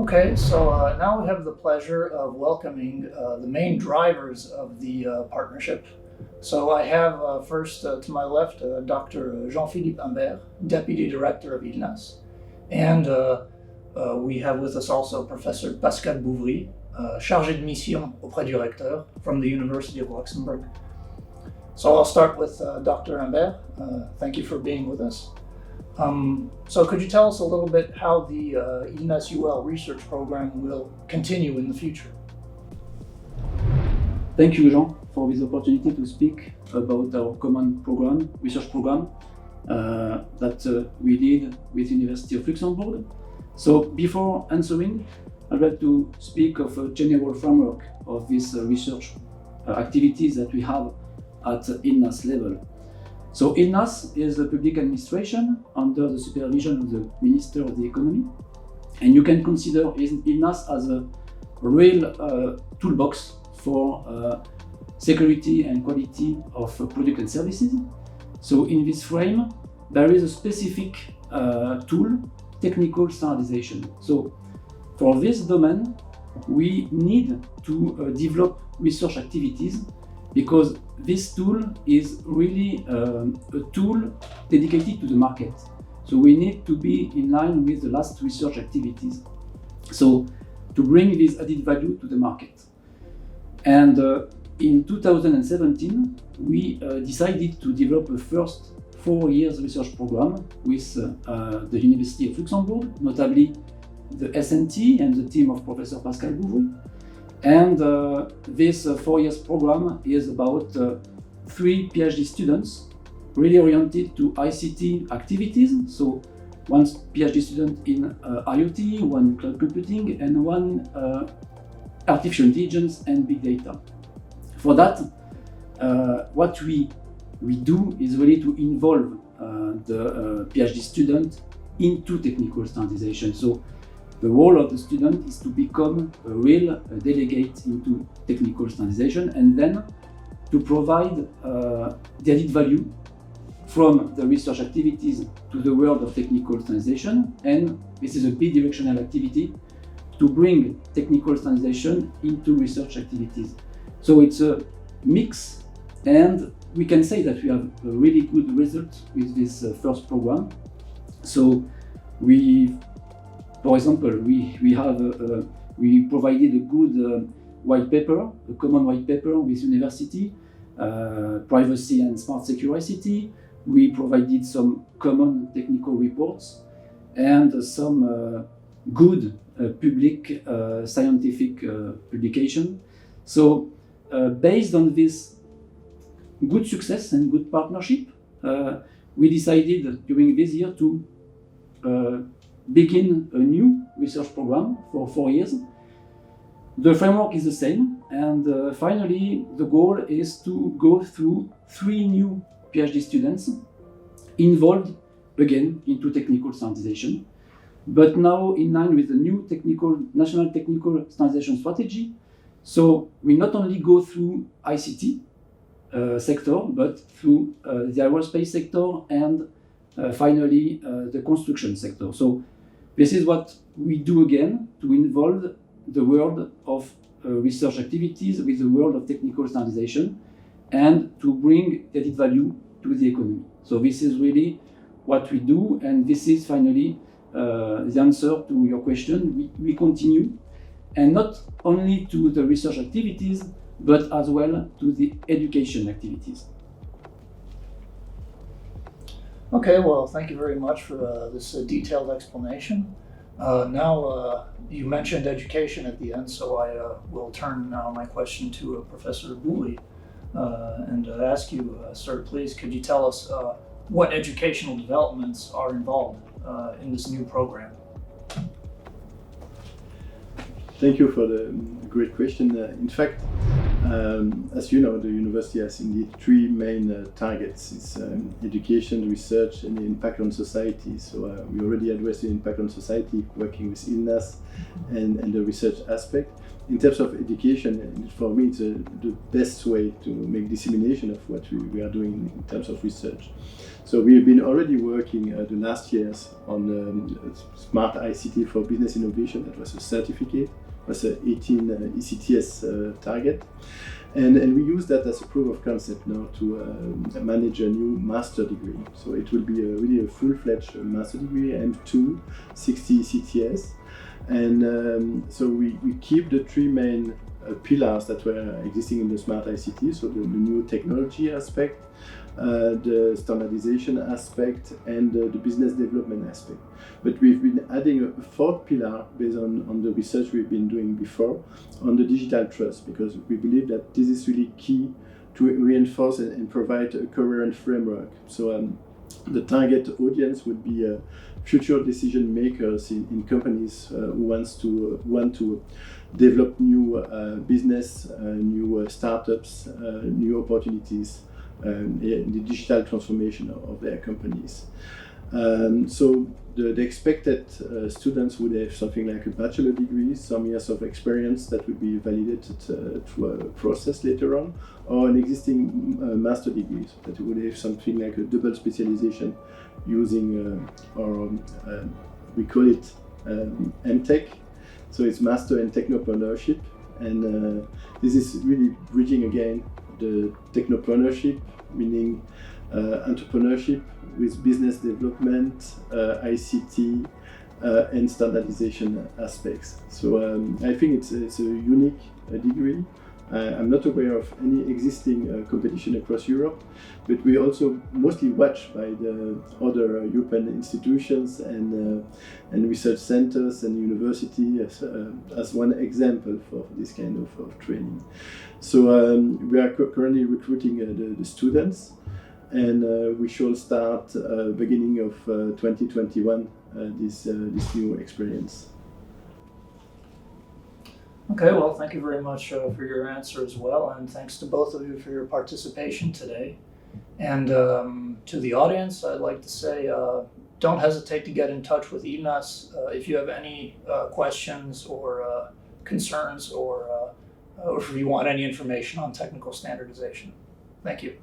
Okay, so now we have the pleasure of welcoming the main drivers of the partnership. So I have first to my left Dr. Jean-Philippe Humbert, Deputy Director of ILNAS. And we have with us also Professor Pascal Bouvry, chargé de mission auprès du recteur from the University of Luxembourg. So I'll start with Dr. Humbert. Thank you for being with us. So could you tell us a little bit how the ILNAS UL research program will continue in the future? Thank you, Jean, for this opportunity to speak about our common program, research program that we did with University of Luxembourg. So before answering, I'd like to speak of a general framework of this research activities that we have at ILNAS level. So ILNAS is a public administration under the supervision of the Minister of the Economy, and you can consider ILNAS as a real toolbox for security and quality of product and services. So in this frame, there is a specific tool, technical standardization. So for this domain, we need to develop research activities because this tool is really a tool dedicated to the market. So we need to be in line with the last research activities. So to bring this added value to the market. And in 2017, we decided to develop a first 4 years research program with the University of Luxembourg, notably the SNT and the team of Professor Pascal Bouvry. And this 4 years program is about 3 PhD students really oriented to ICT activities. So one PhD student in IoT, one cloud computing, and one artificial intelligence and big data. For that, what we do is really to involve the PhD student into technical standardization. So the role of the student is to become a real delegate into technical standardization and then to provide the added value from the research activities to the world of technical standardization. And this is a bidirectional activity to bring technical standardization into research activities. So it's a mix, and we can say that we have a really good result with this first program. So for example, we provided a good white paper, a common white paper with university, privacy and smart secure ICT. We provided some common technical reports and some good public scientific publication. So based on this good success and good partnership, we decided during this year to begin a new research program for 4 years. The framework is the same, and finally the goal is to go through 3 new PhD students involved again into technical standardization, but now in line with the new national technical standardization strategy. So we not only go through ICT sector, but through the aerospace sector and finally the construction sector. So this is what we do again to involve the world of research activities with the world of technical standardization and to bring added value to the economy. So this is really what we do, and this is finally the answer to your question. We continue, and not only to the research activities, but as well to the education activities. Okay, well, thank you very much for this detailed explanation. Now, you mentioned education at the end, so I will turn now my question to Professor Bouvry and ask you, sir, please, could you tell us what educational developments are involved in this new program? Thank you for the great question. In fact, as you know, the university has indeed 3 main targets. It's education, research, and the impact on society. So we already addressed the impact on society, working with ILNAS and the research aspect. in terms of education, for me, it's the best way to make dissemination of what we are doing in terms of research. So we've been already working the last years on smart ICT for business innovation. That was a certificate, it was an 18 ECTS target. And we use that as a proof of concept now to manage a new master degree. So it will be really a full-fledged master degree, M2, 60 ECTS. And so we keep the three main pillars that were existing in the smart ICT, so the new technology aspect, the standardization aspect, and the business development aspect. But we've been adding a fourth pillar based on the research we've been doing before on the digital trust, because we believe that this is really key to reinforce and provide a coherent framework. So the target audience would be future decision makers in companies who want to develop new business, new startups, new opportunities, the digital transformation of their companies. So the expected students would have something like a bachelor degree, some years of experience that would be validated through a process later on, or an existing master degree that would have something like a double specialization using, we call it MTech, so it's Master in Technopreneurship, and this is really bridging again the technopreneurship, meaning entrepreneurship, with business development, ICT, and standardization aspects. So I think it's a unique degree. I'm not aware of any existing competition across Europe, but we also mostly watched by the other European institutions and research centers and universities as one example for this kind of training. So we are currently recruiting the students, and we shall start beginning of 2021 this new experience. Okay, well, thank you very much for your answer as well, and thanks to both of you for your participation today. And to the audience, I'd like to say, don't hesitate to get in touch with ILNAS if you have any questions or concerns, or if you want any information on technical standardization. Thank you.